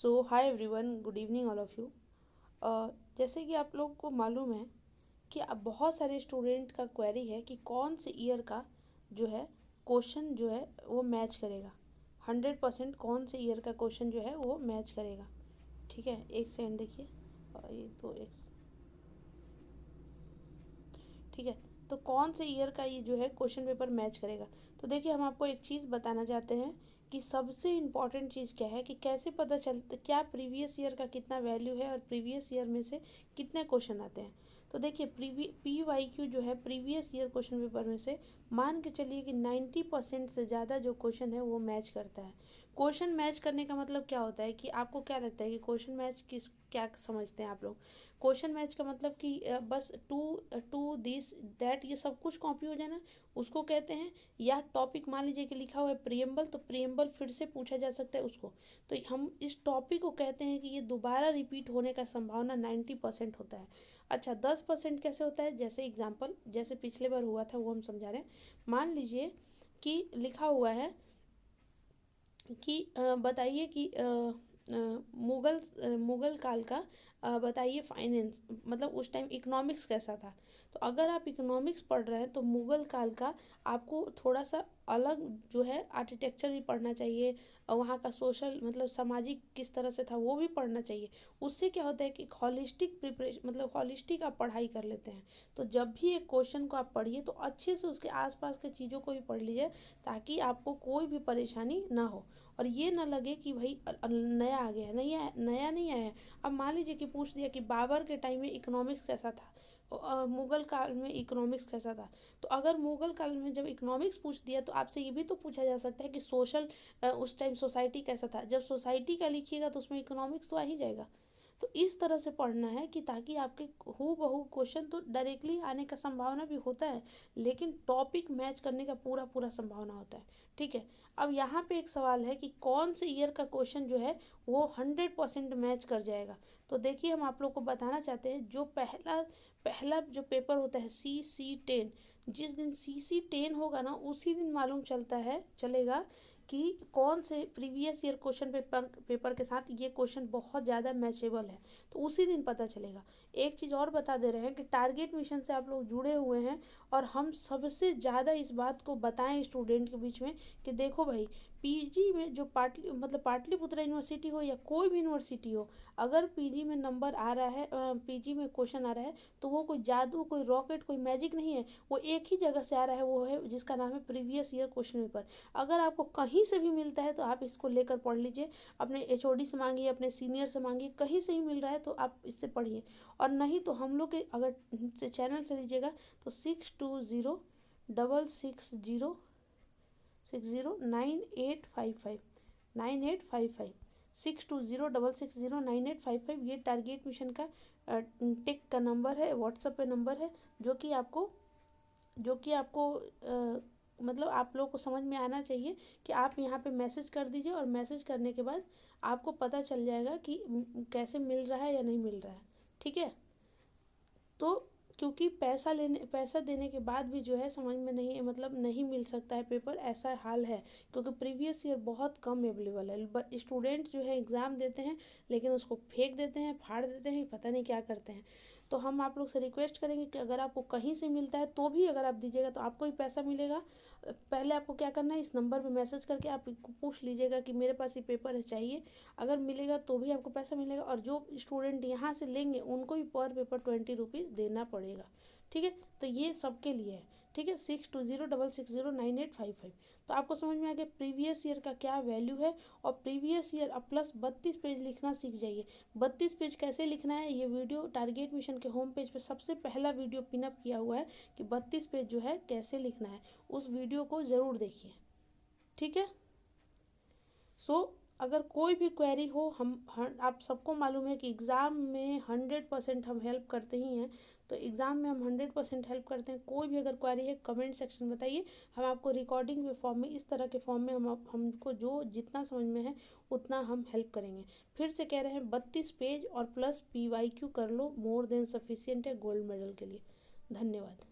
So hi everyone, good evening all of you. जैसे कि आप लोग को मालूम है कि अब बहुत सारे स्टूडेंट का क्वेरी है कि कौन से ईयर का जो है क्वेश्चन जो है वो मैच करेगा। 100% कौन से ईयर का क्वेश्चन जो है वो मैच करेगा। ठीक है, एक सेकंड देखिए। ये तो एक, ठीक है। तो कौन से ईयर का ये जो है क्वेश्चन पेपर मैच करेगा। तो देखिए, हम आपको एक चीज़ बताना चाहते हैं कि सबसे इम्पॉर्टेंट चीज़ क्या है कि कैसे पता चलता क्या प्रीवियस ईयर का कितना वैल्यू है और प्रीवियस ईयर में से कितने क्वेश्चन आते हैं। तो देखिए, PYQ जो है प्रीवियस ईयर क्वेश्चन पेपर में से मान के चलिए कि 90% से ज़्यादा जो क्वेश्चन है वो मैच करता है। क्वेश्चन मैच करने का मतलब क्या होता है कि आपको क्या लगता है कि क्वेश्चन मैच किस क्या समझते हैं आप लोग। क्वेश्चन मैच का मतलब कि बस टू टू दिस दैट ये सब कुछ कॉपी हो जाना उसको कहते हैं। या टॉपिक मान लीजिए कि लिखा हुआ है प्रियम्बल, तो प्रियम्बल फिर से पूछा जा सकता है उसको। तो हम इस टॉपिक को कहते हैं कि ये दोबारा रिपीट होने का संभावना 90% होता है। अच्छा, 10% कैसे होता है, जैसे एग्जाम्पल जैसे पिछले बार हुआ था वो हम समझा रहे हैं। मान लीजिए कि लिखा हुआ है कि बताइए कि मुगल काल का बताइए फाइनेंस, मतलब उस टाइम इकोनॉमिक्स कैसा था। तो अगर आप इकोनॉमिक्स पढ़ रहे हैं तो मुगल काल का आपको थोड़ा सा अलग जो है आर्किटेक्चर भी पढ़ना चाहिए और वहाँ का सोशल मतलब सामाजिक किस तरह से था वो भी पढ़ना चाहिए। उससे क्या होता है कि हॉलिस्टिक प्रिपरेशन मतलब हॉलिस्टिक आप पढ़ाई कर लेते हैं। तो जब भी एक क्वेश्चन को आप पढ़िए तो अच्छे से उसके आसपास के चीज़ों को भी पढ़ लीजिए ताकि आपको कोई भी परेशानी ना हो और ये ना लगे कि भाई नया आ गया है। नहीं आया, नया नहीं आया है। अब मान लीजिए कि पूछ दिया कि बाबर के टाइम में इकोनॉमिक्स कैसा था, मुगल काल में इकोनॉमिक्स कैसा था। तो अगर मुगल काल में जब इकोनॉमिक्स पूछ दिया तो आपसे ये भी तो पूछा जा सकता है कि सोशल उस टाइम सोसाइटी कैसा था। जब सोसाइटी का लिखिएगा तो उसमें इकोनॉमिक्स तो आ ही जाएगा। तो इस तरह से पढ़ना है कि ताकि आपके हू बहू क्वेश्चन तो डायरेक्टली आने का संभावना भी होता है लेकिन टॉपिक मैच करने का पूरा पूरा संभावना होता है। ठीक है। अब यहाँ पे एक सवाल है कि कौन से ईयर का क्वेश्चन जो है वो 100% मैच कर जाएगा। तो देखिए, हम आप लोग को बताना चाहते हैं जो पहला पहला जो पेपर होता है CC10, जिस दिन CC10 होगा ना उसी दिन मालूम चलेगा कि कौन से प्रीवियस ईयर क्वेश्चन पेपर के साथ ये क्वेश्चन बहुत ज़्यादा मैचेबल है। तो उसी दिन पता चलेगा। एक चीज़ और बता दे रहे हैं कि टारगेट मिशन से आप लोग जुड़े हुए हैं और हम सबसे ज़्यादा इस बात को बताएं स्टूडेंट के बीच में कि देखो भाई, PG में जो पाटलिपुत्र यूनिवर्सिटी हो या कोई भी यूनिवर्सिटी हो, अगर PG में नंबर आ रहा है, PG में क्वेश्चन आ रहा है तो वो कोई जादू, कोई रॉकेट, कोई मैजिक नहीं है। वो एक ही जगह से आ रहा है, वो है जिसका नाम है प्रीवियस ईयर क्वेश्चन पेपर। अगर आपको कहीं से भी मिलता है तो आप इसको लेकर पढ़ लीजिए। अपने HOD से मांगिए, अपने सीनियर से मांगिए, कहीं से ही मिल रहा है तो आप इससे पढ़िए। और नहीं तो हम लोग के अगर से चैनल से लीजिएगा तो 62060609855985 6206060985 ये टारगेट मिशन का टेक का नंबर है, व्हाट्सएप पे नंबर है जो कि आपको मतलब आप लोग को समझ में आना चाहिए कि आप यहाँ पे मैसेज कर दीजिए और मैसेज करने के बाद आपको पता चल जाएगा कि कैसे मिल रहा है या नहीं मिल रहा है। ठीक है। तो क्योंकि पैसा देने के बाद भी जो है समझ में नहीं मतलब नहीं मिल सकता है पेपर, ऐसा हाल है। क्योंकि प्रीवियस ईयर बहुत कम अवेलेबल है। स्टूडेंट जो है एग्ज़ाम देते हैं लेकिन उसको फेंक देते हैं, फाड़ देते हैं, पता नहीं क्या करते हैं। तो हम आप लोग से रिक्वेस्ट करेंगे कि अगर आपको कहीं से मिलता है तो भी अगर आप दीजिएगा तो आपको ही पैसा मिलेगा। पहले आपको क्या करना है, इस नंबर पे मैसेज करके आप पूछ लीजिएगा कि मेरे पास ये पेपर है, चाहिए। अगर मिलेगा तो भी आपको पैसा मिलेगा और जो स्टूडेंट यहाँ से लेंगे उनको भी पर पेपर 20 रुपीज़ देना पड़ेगा। ठीक है। तो ये सबके लिए है। ठीक है। 6206060985। तो आपको समझ में आ गया प्रीवियस ईयर का क्या वैल्यू है। और प्रीवियस ईयर अब प्लस 32 पेज लिखना सीख जाइए। 32 पेज कैसे लिखना है ये वीडियो टारगेट मिशन के होम पेज पे सबसे पहला वीडियो पिनअप किया हुआ है कि 32 पेज जो है कैसे लिखना है। उस वीडियो को ज़रूर देखिए। ठीक है। अगर कोई भी क्वेरी हो, आप सबको मालूम है कि एग्ज़ाम में 100% हम हेल्प करते ही हैं। तो एग्ज़ाम में हम 100% हेल्प करते हैं। कोई भी अगर क्वेरी है कमेंट सेक्शन में बताइए, हम आपको रिकॉर्डिंग में फॉर्म में इस तरह के फॉर्म में हमको जो जितना समझ में है उतना हम हेल्प करेंगे। फिर से कह रहे हैं 32 पेज और प्लस PYQ कर लो, मोर देन सफिशियंट है गोल्ड मेडल के लिए। धन्यवाद।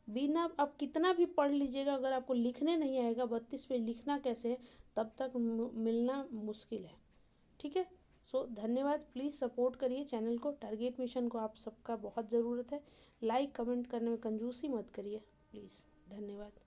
बिना आप कितना भी पढ़ लीजिएगा, अगर आपको लिखने नहीं आएगा 32 पेज लिखना कैसे है, तब तक मिलना मुश्किल है। ठीक है। सो धन्यवाद, प्लीज़ सपोर्ट करिए चैनल को, टारगेट मिशन को आप सबका बहुत ज़रूरत है। लाइक कमेंट करने में कंजूसी मत करिए प्लीज़। धन्यवाद।